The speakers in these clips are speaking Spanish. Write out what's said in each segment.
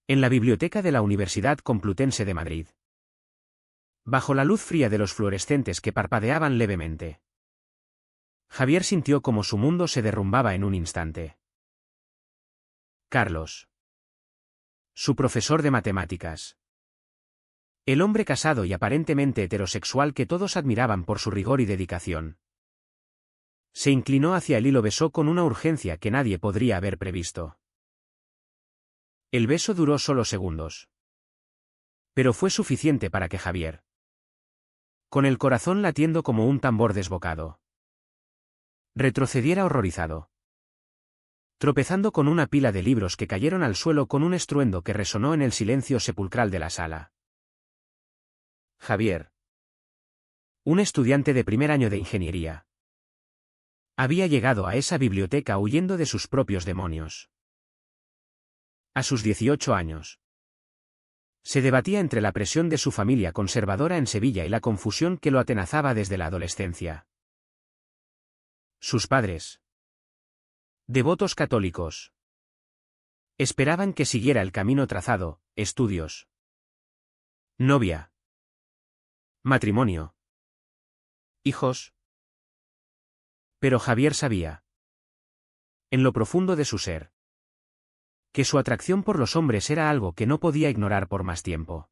En la biblioteca de la Universidad Complutense de Madrid. Bajo la luz fría de los fluorescentes que parpadeaban levemente, Javier sintió como su mundo se derrumbaba en un instante. Carlos. Su profesor de matemáticas. El hombre casado y aparentemente heterosexual que todos admiraban por su rigor y dedicación. Se inclinó hacia él y lo besó con una urgencia que nadie podría haber previsto. El beso duró solo segundos. Pero fue suficiente para que Javier, con el corazón latiendo como un tambor desbocado, retrocediera horrorizado, tropezando con una pila de libros que cayeron al suelo con un estruendo que resonó en el silencio sepulcral de la sala. Javier, un estudiante de primer año de ingeniería, había llegado a esa biblioteca huyendo de sus propios demonios. A sus 18 años, se debatía entre la presión de su familia conservadora en Sevilla y la confusión que lo atenazaba desde la adolescencia. Sus padres, devotos católicos, esperaban que siguiera el camino trazado: estudios, novia, matrimonio, hijos. Pero Javier sabía, en lo profundo de su ser, que su atracción por los hombres era algo que no podía ignorar por más tiempo.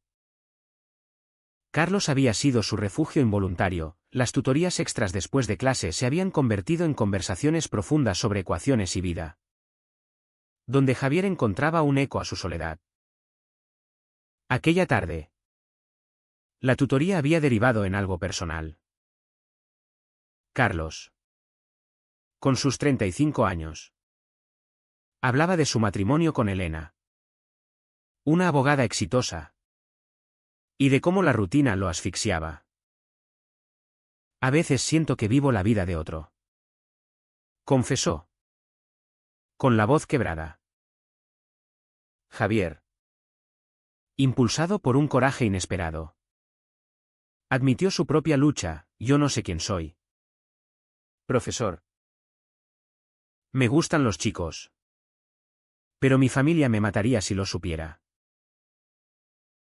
Carlos había sido su refugio involuntario, las tutorías extras después de clase se habían convertido en conversaciones profundas sobre ecuaciones y vida, donde Javier encontraba un eco a su soledad. Aquella tarde, la tutoría había derivado en algo personal. Carlos, con sus 35 años, hablaba de su matrimonio con Elena, una abogada exitosa, y de cómo la rutina lo asfixiaba. A veces siento que vivo la vida de otro, confesó, con la voz quebrada. Javier, impulsado por un coraje inesperado, admitió su propia lucha: yo no sé quién soy. Profesor. Me gustan los chicos, pero mi familia me mataría si lo supiera.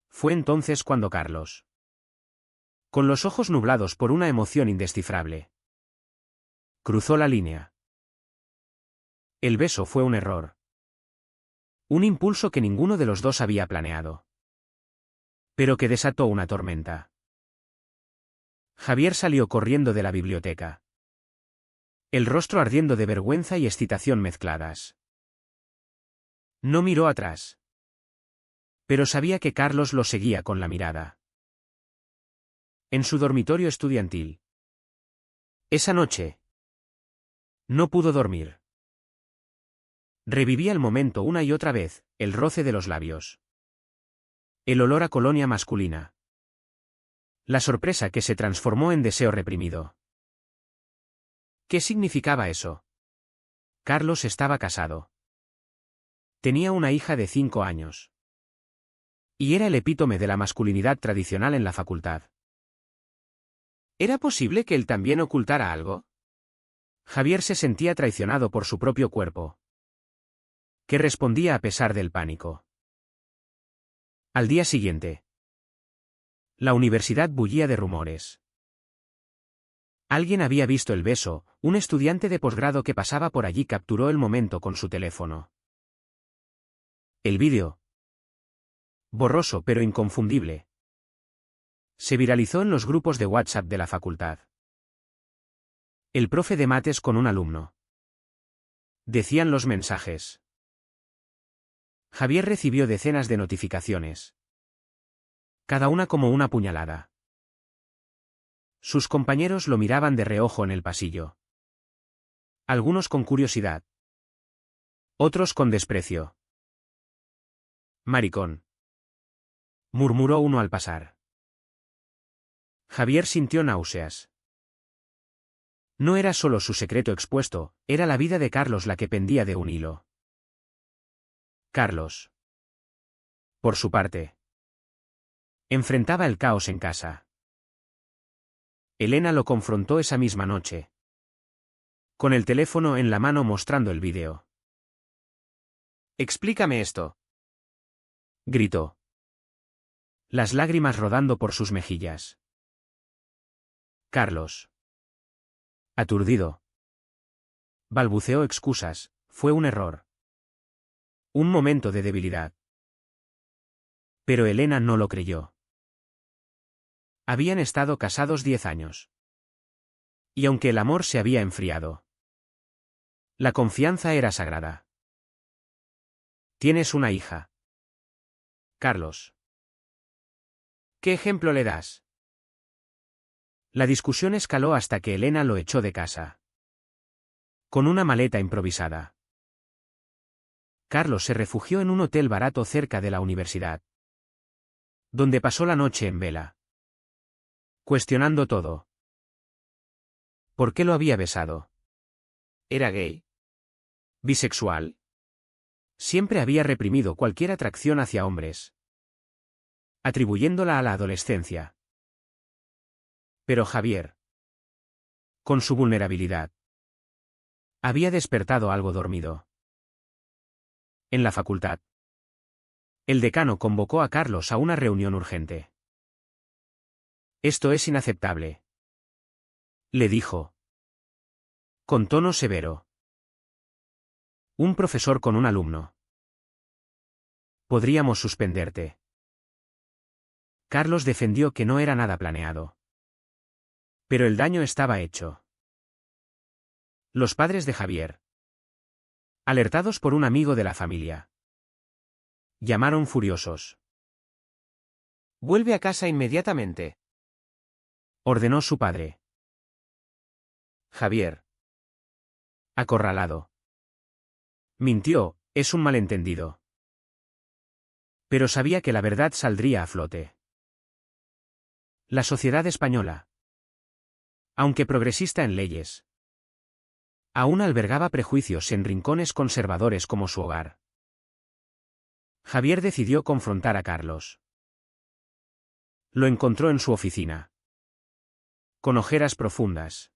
Fue entonces cuando Carlos, con los ojos nublados por una emoción indescifrable, cruzó la línea. El beso fue un error. Un impulso que ninguno de los dos había planeado, pero que desató una tormenta. Javier salió corriendo de la biblioteca, el rostro ardiendo de vergüenza y excitación mezcladas. No miró atrás, pero sabía que Carlos lo seguía con la mirada. En su dormitorio estudiantil, esa noche, no pudo dormir. Revivía el momento una y otra vez: el roce de los labios, el olor a colonia masculina, la sorpresa que se transformó en deseo reprimido. ¿Qué significaba eso? Carlos estaba casado. Tenía una hija de 5 años. Y era el epítome de la masculinidad tradicional en la facultad. ¿Era posible que él también ocultara algo? Javier se sentía traicionado por su propio cuerpo, que respondía a pesar del pánico. Al día siguiente, la universidad bullía de rumores. Alguien había visto el beso: un estudiante de posgrado que pasaba por allí capturó el momento con su teléfono. El vídeo, borroso pero inconfundible, se viralizó en los grupos de WhatsApp de la facultad. El profe de mates con un alumno, decían los mensajes. Javier recibió decenas de notificaciones, cada una como una puñalada. Sus compañeros lo miraban de reojo en el pasillo, algunos con curiosidad, otros con desprecio. Maricón, murmuró uno al pasar. Javier sintió náuseas. No era solo su secreto expuesto, era la vida de Carlos la que pendía de un hilo. Carlos, por su parte, enfrentaba el caos en casa. Elena lo confrontó esa misma noche, con el teléfono en la mano mostrando el vídeo. Explícame esto. Gritó. Las lágrimas rodando por sus mejillas. Carlos. Aturdido. Balbuceó excusas, fue un error. Un momento de debilidad. Pero Elena no lo creyó. Habían estado casados 10 años. Y aunque el amor se había enfriado, la confianza era sagrada. Tienes una hija. Carlos. ¿Qué ejemplo le das? La discusión escaló hasta que Elena lo echó de casa. Con una maleta improvisada. Carlos se refugió en un hotel barato cerca de la universidad, donde pasó la noche en vela, cuestionando todo. ¿Por qué lo había besado? ¿Era gay? ¿Bisexual? Siempre había reprimido cualquier atracción hacia hombres, atribuyéndola a la adolescencia. Pero Javier, con su vulnerabilidad, había despertado algo dormido. En la facultad, el decano convocó a Carlos a una reunión urgente. Esto es inaceptable, le dijo, con tono severo. Un profesor con un alumno. Podríamos suspenderte. Carlos defendió que no era nada planeado. Pero el daño estaba hecho. Los padres de Javier, alertados por un amigo de la familia, llamaron furiosos. «Vuelve a casa inmediatamente», ordenó su padre. Javier, acorralado, mintió, es un malentendido. Pero sabía que la verdad saldría a flote. La sociedad española, aunque progresista en leyes, aún albergaba prejuicios en rincones conservadores como su hogar. Javier decidió confrontar a Carlos. Lo encontró en su oficina, con ojeras profundas.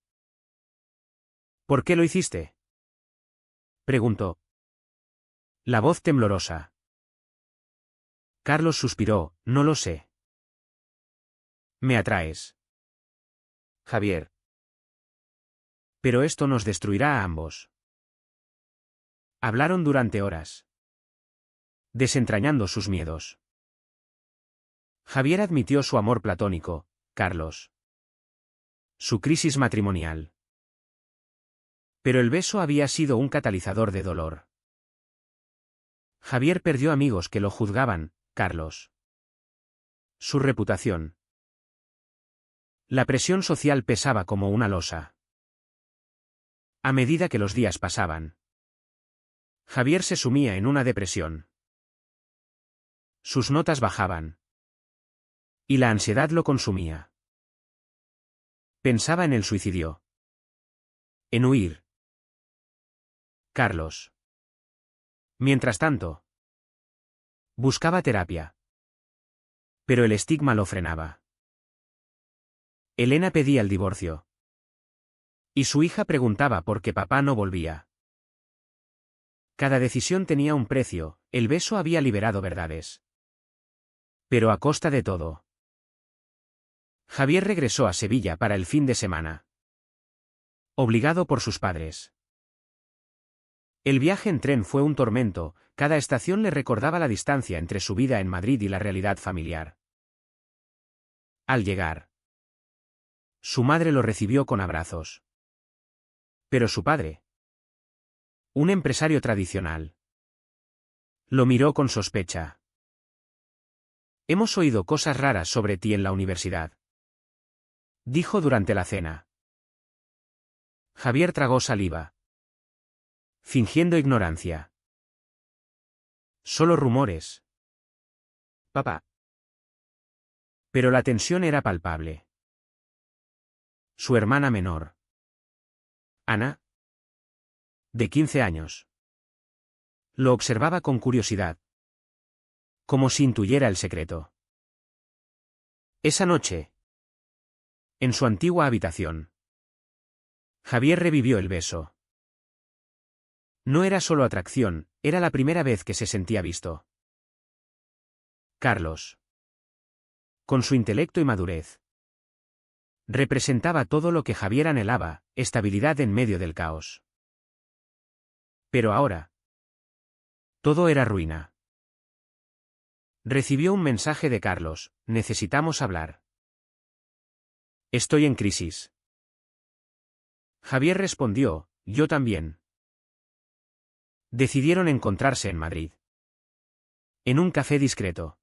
¿Por qué lo hiciste?, preguntó. La voz temblorosa. Carlos suspiró, no lo sé. Me atraes, Javier. Pero esto nos destruirá a ambos. Hablaron durante horas, desentrañando sus miedos. Javier admitió su amor platónico, Carlos. Su crisis matrimonial. Pero el beso había sido un catalizador de dolor. Javier perdió amigos que lo juzgaban, Carlos. Su reputación. La presión social pesaba como una losa. A medida que los días pasaban, Javier se sumía en una depresión. Sus notas bajaban. Y la ansiedad lo consumía. Pensaba en el suicidio. En huir. Carlos. Mientras tanto, buscaba terapia. Pero el estigma lo frenaba. Elena pedía el divorcio. Y su hija preguntaba por qué papá no volvía. Cada decisión tenía un precio, el beso había liberado verdades. Pero a costa de todo. Javier regresó a Sevilla para el fin de semana. Obligado por sus padres. El viaje en tren fue un tormento, cada estación le recordaba la distancia entre su vida en Madrid y la realidad familiar. Al llegar, su madre lo recibió con abrazos. Pero su padre, un empresario tradicional, lo miró con sospecha. Hemos oído cosas raras sobre ti en la universidad, dijo durante la cena. Javier tragó saliva, fingiendo ignorancia. Solo rumores, papá. Pero la tensión era palpable. Su hermana menor, Ana, de 15 años, lo observaba con curiosidad, como si intuyera el secreto. Esa noche, en su antigua habitación, Javier revivió el beso. No era solo atracción, era la primera vez que se sentía visto. Carlos. Con su intelecto y madurez. Representaba todo lo que Javier anhelaba, estabilidad en medio del caos. Pero ahora. Todo era ruina. Recibió un mensaje de Carlos: necesitamos hablar. Estoy en crisis. Javier respondió: yo también. Decidieron encontrarse en Madrid. En un café discreto.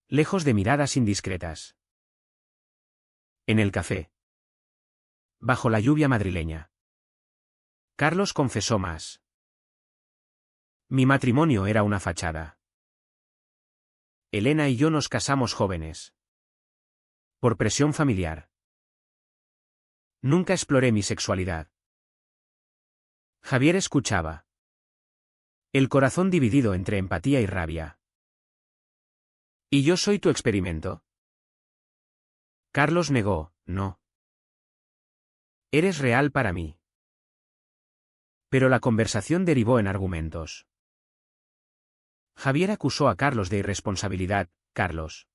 Lejos de miradas indiscretas. En el café. Bajo la lluvia madrileña. Carlos confesó más. Mi matrimonio era una fachada. Elena y yo nos casamos jóvenes. Por presión familiar. Nunca exploré mi sexualidad. Javier escuchaba. El corazón dividido entre empatía y rabia. ¿Y yo soy tu experimento? Carlos negó: no. Eres real para mí. Pero la conversación derivó en argumentos. Javier acusó a Carlos de irresponsabilidad, Carlos.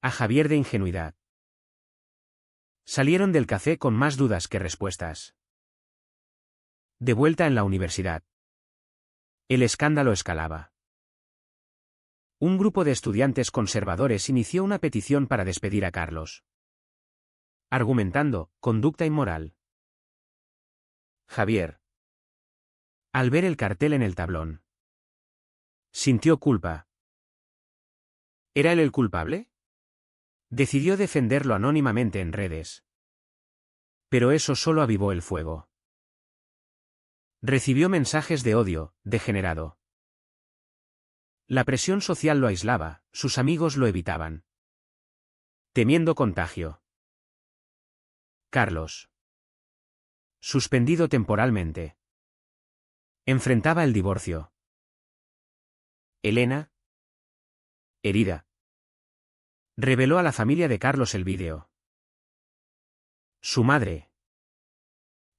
A Javier de ingenuidad. Salieron del café con más dudas que respuestas. De vuelta en la universidad. El escándalo escalaba. Un grupo de estudiantes conservadores inició una petición para despedir a Carlos. Argumentando: conducta inmoral. Javier. Al ver el cartel en el tablón. Sintió culpa. ¿Era él el culpable? Decidió defenderlo anónimamente en redes. Pero eso solo avivó el fuego. Recibió mensajes de odio: degenerado. La presión social lo aislaba, sus amigos lo evitaban. Temiendo contagio. Carlos. Suspendido temporalmente. Enfrentaba el divorcio. Elena. Herida. Reveló a la familia de Carlos el vídeo. Su madre.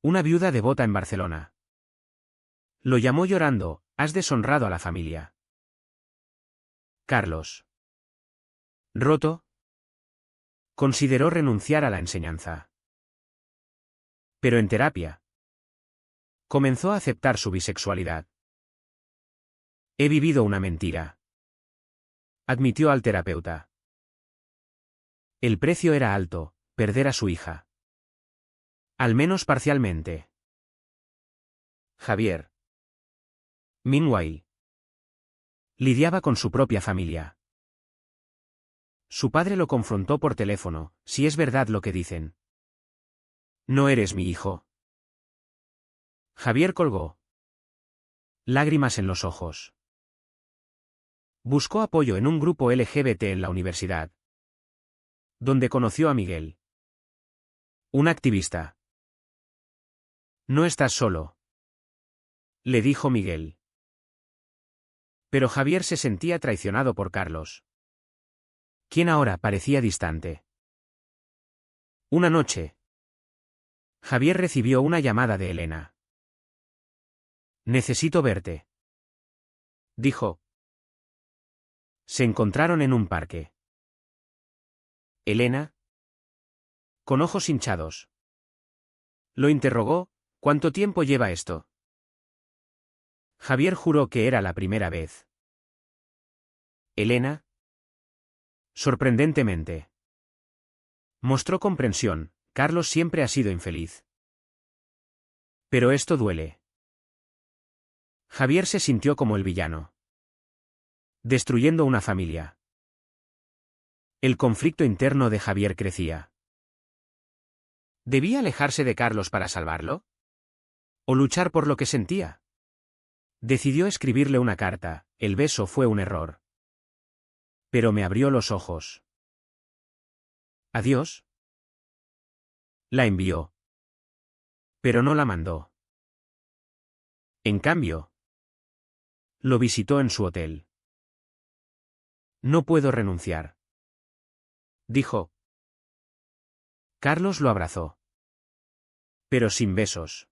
Una viuda devota en Barcelona. Lo llamó llorando: has deshonrado a la familia. Carlos. Roto. Consideró renunciar a la enseñanza. Pero en terapia. Comenzó a aceptar su bisexualidad. He vivido una mentira. Admitió al terapeuta. El precio era alto: perder a su hija. Al menos parcialmente. Javier. Meanwhile. Lidiaba con su propia familia. Su padre lo confrontó por teléfono: si es verdad lo que dicen. No eres mi hijo. Javier colgó. Lágrimas en los ojos. Buscó apoyo en un grupo LGBT en la universidad, donde conoció a Miguel. Un activista. No estás solo, le dijo Miguel. Pero Javier se sentía traicionado por Carlos, quien ahora parecía distante. Una noche, Javier recibió una llamada de Elena. Necesito verte, dijo. Se encontraron en un parque. Elena, con ojos hinchados, lo interrogó: ¿cuánto tiempo lleva esto? Javier juró que era la primera vez. Elena, sorprendentemente, mostró comprensión: Carlos siempre ha sido infeliz. Pero esto duele. Javier se sintió como el villano, destruyendo una familia. El conflicto interno de Javier crecía. ¿Debía alejarse de Carlos para salvarlo? ¿O luchar por lo que sentía? Decidió escribirle una carta: el beso fue un error. Pero me abrió los ojos. Adiós. La envió. Pero no la mandó. En cambio, lo visitó en su hotel. No puedo renunciar, dijo. Carlos lo abrazó. Pero sin besos.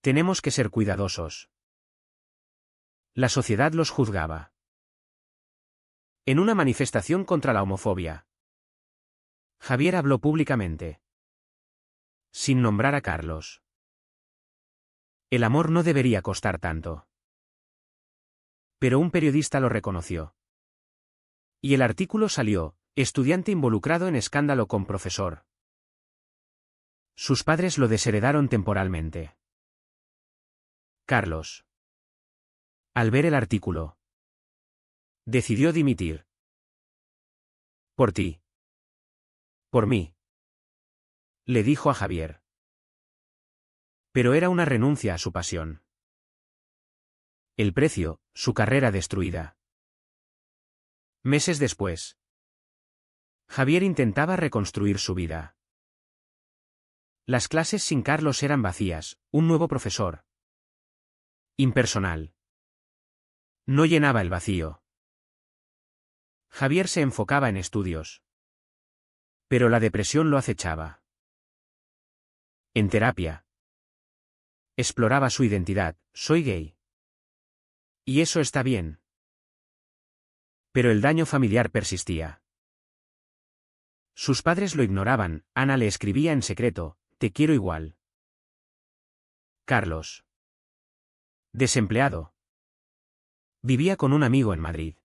Tenemos que ser cuidadosos. La sociedad los juzgaba. En una manifestación contra la homofobia. Javier habló públicamente. Sin nombrar a Carlos. El amor no debería costar tanto. Pero un periodista lo reconoció. Y el artículo salió: estudiante involucrado en escándalo con profesor. Sus padres lo desheredaron temporalmente. Carlos, al ver el artículo, decidió dimitir. Por ti. Por mí. Le dijo a Javier. Pero era una renuncia a su pasión. El precio, su carrera destruida. Meses después, Javier intentaba reconstruir su vida. Las clases sin Carlos eran vacías, un nuevo profesor. Impersonal. No llenaba el vacío. Javier se enfocaba en estudios. Pero la depresión lo acechaba. En terapia. Exploraba su identidad: soy gay. Y eso está bien. Pero el daño familiar persistía. Sus padres lo ignoraban. Ana le escribía en secreto: te quiero igual. Carlos, desempleado, vivía con un amigo en Madrid.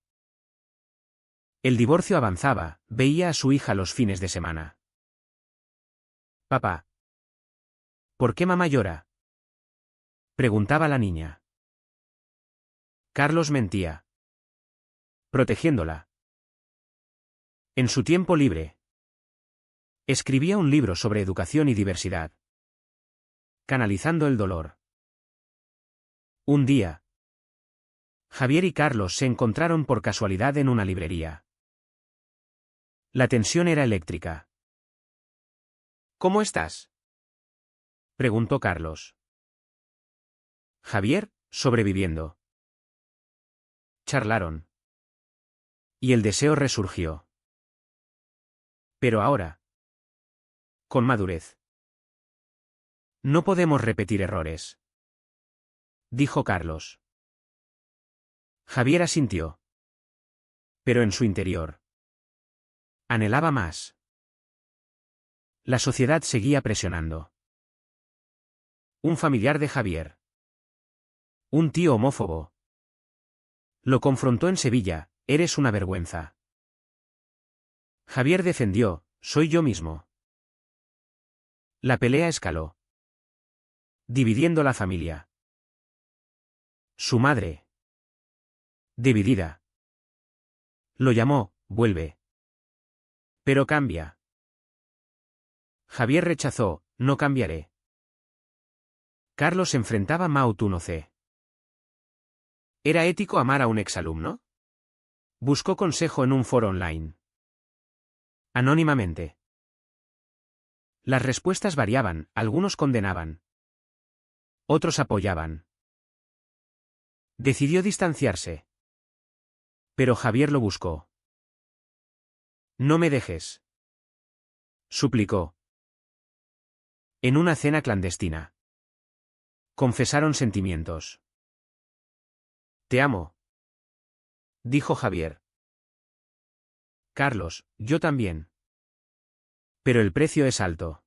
El divorcio avanzaba, veía a su hija los fines de semana. Papá. ¿Por qué mamá llora?, preguntaba la niña. Carlos mentía. Protegiéndola. En su tiempo libre, escribía un libro sobre educación y diversidad. Canalizando el dolor. Un día, Javier y Carlos se encontraron por casualidad en una librería. La tensión era eléctrica. ¿Cómo estás?, preguntó Carlos. Javier: sobreviviendo. Charlaron. Y el deseo resurgió. Pero ahora, con madurez. No podemos repetir errores, dijo Carlos. Javier asintió. Pero en su interior anhelaba más. La sociedad seguía presionando. Un familiar de Javier, un tío homófobo, lo confrontó en Sevilla: eres una vergüenza. Javier defendió: soy yo mismo. La pelea escaló, dividiendo la familia. Su madre, dividida, lo llamó: vuelve. Pero cambia. Javier rechazó: no cambiaré. Carlos enfrentaba Maut 1C. ¿Era ético amar a un exalumno? Buscó consejo en un foro online. Anónimamente. Las respuestas variaban: algunos condenaban, otros apoyaban. Decidió distanciarse. Pero Javier lo buscó. No me dejes, suplicó. En una cena clandestina, confesaron sentimientos. Te amo, dijo Javier. Carlos: yo también. Pero el precio es alto.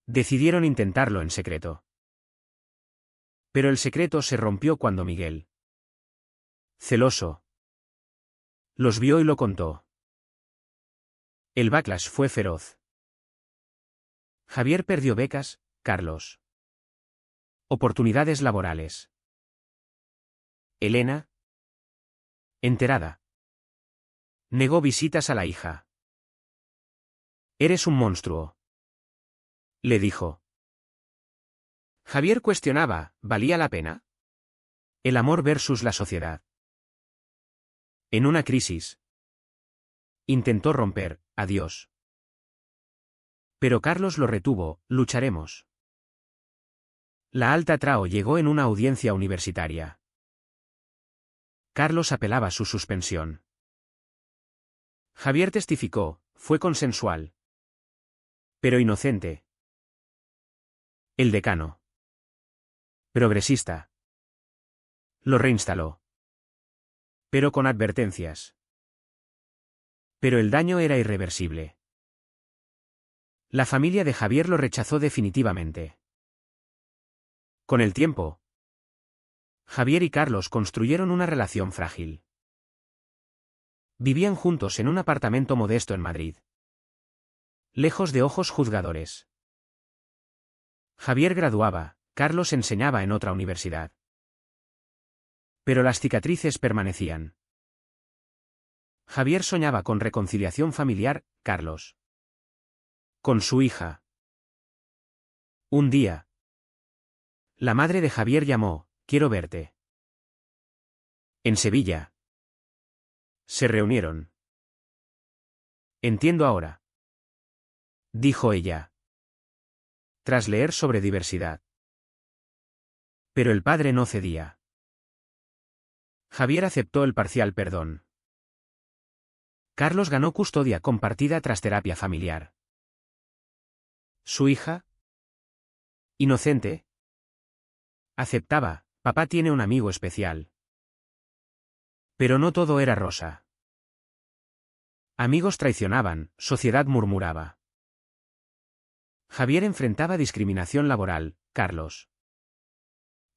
Decidieron intentarlo en secreto. Pero el secreto se rompió cuando Miguel, celoso, los vio y lo contó. El backlash fue feroz. Javier perdió becas, Carlos, oportunidades laborales. Elena, enterada, negó visitas a la hija. Eres un monstruo, le dijo. Javier cuestionaba: ¿valía la pena? El amor versus la sociedad. En una crisis, intentó romper: adiós. Pero Carlos lo retuvo: lucharemos. La alta trao llegó en una audiencia universitaria. Carlos apelaba su suspensión. Javier testificó: fue consensual. Pero inocente. El decano, progresista, lo reinstaló. pero con advertencias. Pero el daño era irreversible. La familia de Javier lo rechazó definitivamente. Con el tiempo, Javier y Carlos construyeron una relación frágil. Vivían juntos en un apartamento modesto en Madrid, lejos de ojos juzgadores. Javier graduaba, Carlos enseñaba en otra universidad. Pero las cicatrices permanecían. Javier soñaba con reconciliación familiar, Carlos con su hija. Un día, la madre de Javier llamó: «Quiero verte». En Sevilla. Se reunieron. «Entiendo ahora», dijo ella, tras leer sobre diversidad. Pero el padre no cedía. Javier aceptó el parcial perdón. Carlos ganó custodia compartida tras terapia familiar. Su hija, inocente, aceptaba: «Papá tiene un amigo especial». Pero no todo era rosa. Amigos traicionaban, sociedad murmuraba. Javier enfrentaba discriminación laboral, Carlos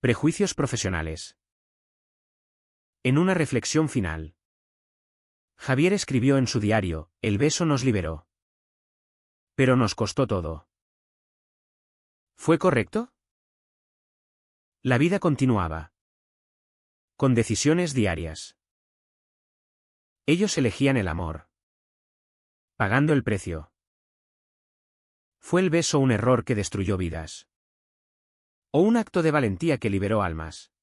prejuicios profesionales. En una reflexión final, Javier escribió en su diario: «El beso nos liberó. Pero nos costó todo». ¿Fue correcto? La vida continuaba. Con decisiones diarias. Ellos elegían el amor, pagando el precio. ¿Fue el beso un error que destruyó vidas? ¿O un acto de valentía que liberó almas?